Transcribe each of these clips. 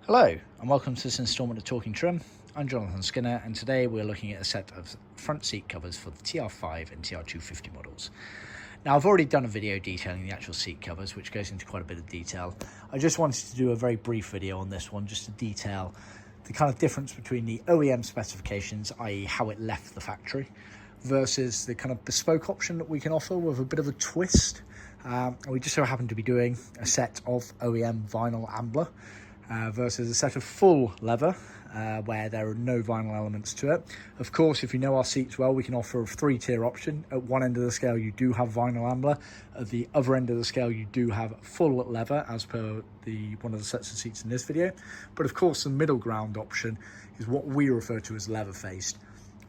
Hello and welcome to this instalment of Talkin Trim. I'm Jonathan Skinner and today we're looking at a set of front seat covers for the TR5 and TR250 models. Now I've already done a video detailing the actual seat covers, which goes into quite a bit of detail. I just wanted to do a very brief video on this one just to detail the kind of difference between the OEM specifications, i.e. how it left the factory, versus the kind of bespoke option that we can offer with a bit of a twist. We just so happen to be doing a set of OEM vinyl ambler versus a set of full leather where there are no vinyl elements to it. Of course, if you know our seats well, we can offer a 3-tier option. At one end of the scale you do have vinyl ambler, at the other end of the scale you do have full leather as per one of the sets of seats in this video. But of course the middle ground option is what we refer to as leather faced,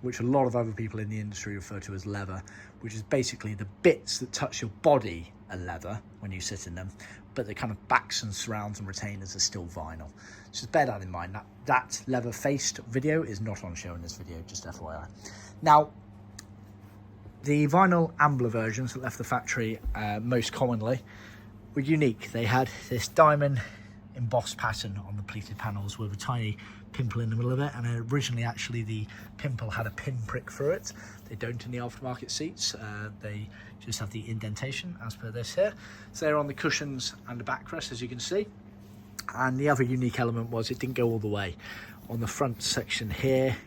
which a lot of other people in the industry refer to as leather, which is basically the bits that touch your body are leather when you sit in them, but the kind of backs and surrounds and retainers are still vinyl. So just bear that in mind. That leather faced video is not on show in this video, just FYI. Now, the vinyl ambler versions that left the factory most commonly were unique. They had this diamond embossed pattern on the pleated panels with a tiny pimple in the middle of it, and originally actually the pimple had a pin prick through it. They don't in the aftermarket seats, they just have the indentation as per this here. So they're on the cushions and the backrest, as you can see. And the other unique element was it didn't go all the way. On the front section here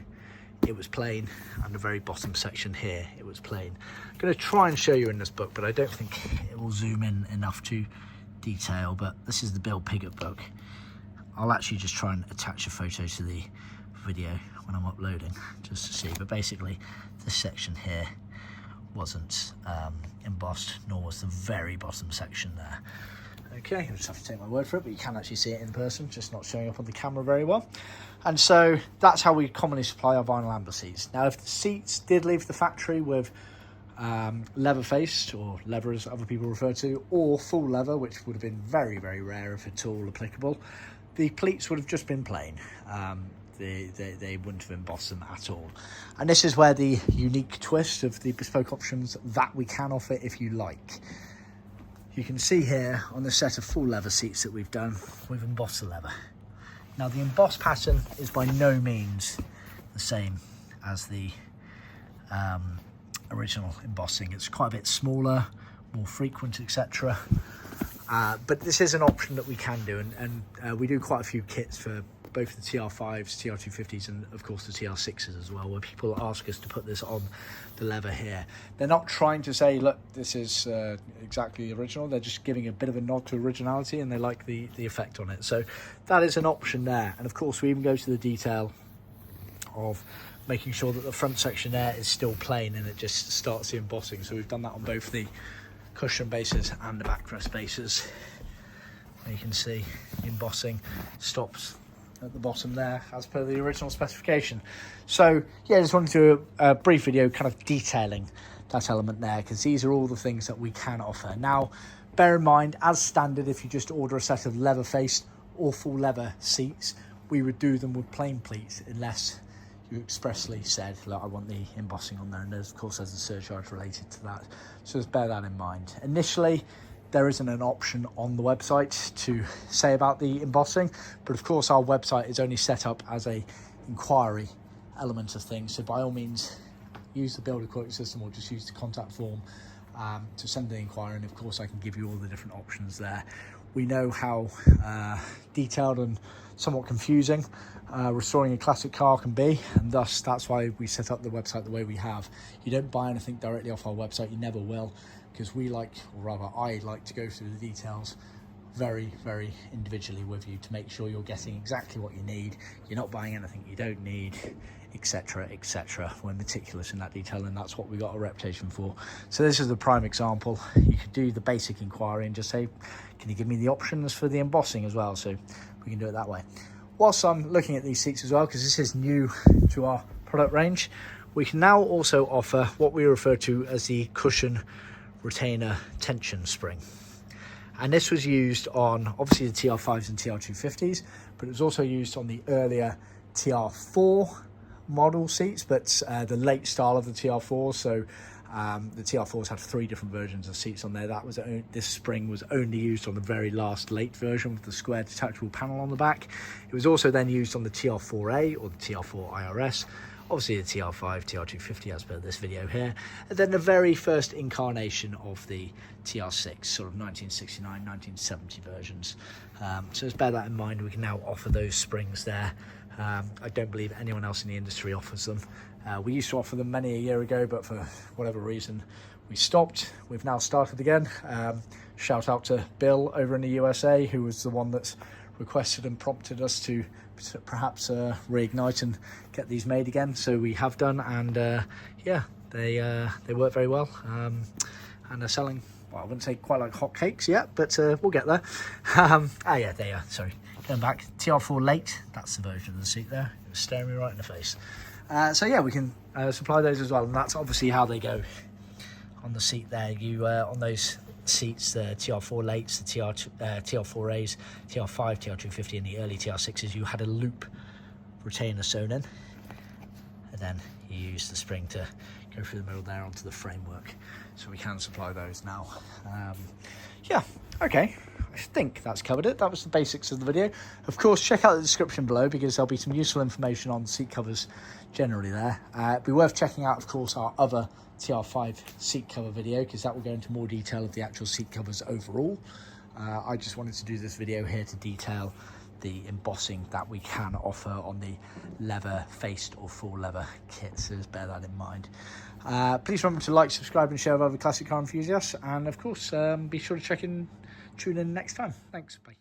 it was plain, and the very bottom section here it was plain. I'm going to try and show you in this book, but I don't think it will zoom in enough to detail, but this is the Bill Piggott book. I'll actually just try and attach a photo to the video when I'm uploading just to see, but basically this section here wasn't embossed, nor was the very bottom section there. Okay, I just have to take my word for it, but you can actually see it in person, just not showing up on the camera very well. And so that's how we commonly supply our vinyl ambler seats. Now if the seats did leave the factory with leather faced, or leather as other people refer to, or full leather, which would have been very, very rare if at all applicable, the pleats would have just been plain. They wouldn't have embossed them at all. And this is where the unique twist of the bespoke options that we can offer if you like. You can see here on the set of full leather seats that we've done, we've embossed the leather. Now the embossed pattern is by no means the same as the original embossing. It's quite a bit smaller, more frequent, etc. But this is an option that we can do, and we do quite a few kits for both the TR5s, TR250s, and of course the TR6s as well, where people ask us to put this on the leather here. They're not trying to say, look, this is exactly the original. They're just giving a bit of a nod to originality, and they like the effect on it. So that is an option there. And of course we even go to the detail of making sure that the front section there is still plain and it just starts the embossing. So we've done that on both the cushion bases and the backrest bases. You can see the embossing stops at the bottom there as per the original specification. So yeah, I just wanted to do a brief video kind of detailing that element there, because these are all the things that we can offer. Now bear in mind, as standard, if you just order a set of leather faced or full leather seats, we would do them with plain pleats unless you expressly said, look, I want the embossing on there, and there's, of course there's a surcharge related to that, so just bear that in mind. Initially there isn't an option on the website to say about the embossing, but of course our website is only set up as a inquiry element of things, so by all means use the build a quote system or just use the contact form to send the inquiry, and of course I can give you all the different options there. We know how detailed and somewhat confusing restoring a classic car can be, and thus that's why we set up the website the way we have. You don't buy anything directly off our website, you never will, because we like, or rather I like, to go through the details very, very individually with you to make sure you're getting exactly what you need, you're not buying anything you don't need, etc, etc. We're meticulous in that detail, and that's what we got a reputation for. So this is the prime example. You could do the basic inquiry and just say, can you give me the options for the embossing as well? So we can do it that way. Whilst I'm looking at these seats as well, because this is new to our product range, we can now also offer what we refer to as the cushion retainer tension spring. And this was used on obviously the TR5s and TR250s, but it was also used on the earlier TR4 model seats, but the late style of the TR4, so The TR4s had 3 different versions of seats on there. This spring was only used on the very last late version with the square detachable panel on the back. It was also then used on the TR4A or the TR4 IRS, obviously the TR5 TR250 as per this video here, and then the very first incarnation of the TR6, sort of 1969, 1970 versions. So let's bear that in mind. We can now offer those springs there. I don't believe anyone else in the industry offers them. We used to offer them many a year ago, but for whatever reason we stopped. We've now started again. Shout out to Bill over in the USA, who was the one that's requested and prompted us to perhaps reignite and get these made again. So we have done, and yeah, they work very well, and they're selling, well, I wouldn't say quite like hotcakes yet, but we'll get there. Yeah, they are. Sorry, going back, TR4 late. That's the version of the seat there. It was staring me right in the face. So yeah, we can supply those as well, and that's obviously how they go on the seat there. You on those seats, the TR4 lates, the TR4As, TR5, TR250, and the early TR6s, you had a loop retainer sewn in, and then you use the spring to go through the middle there onto the framework. So we can supply those now. Yeah, okay, I think that's covered it. That was the basics of the video. Of course, check out the description below because there'll be some useful information on seat covers generally there. It'd be worth checking out, of course, our other TR5 seat cover video, because that will go into more detail of the actual seat covers overall. I just wanted to do this video here to detail the embossing that we can offer on the leather faced or full leather kits, so just bear that in mind. Please remember to like, subscribe and share with other classic car enthusiasts, and of course be sure to tune in next time. Thanks, bye.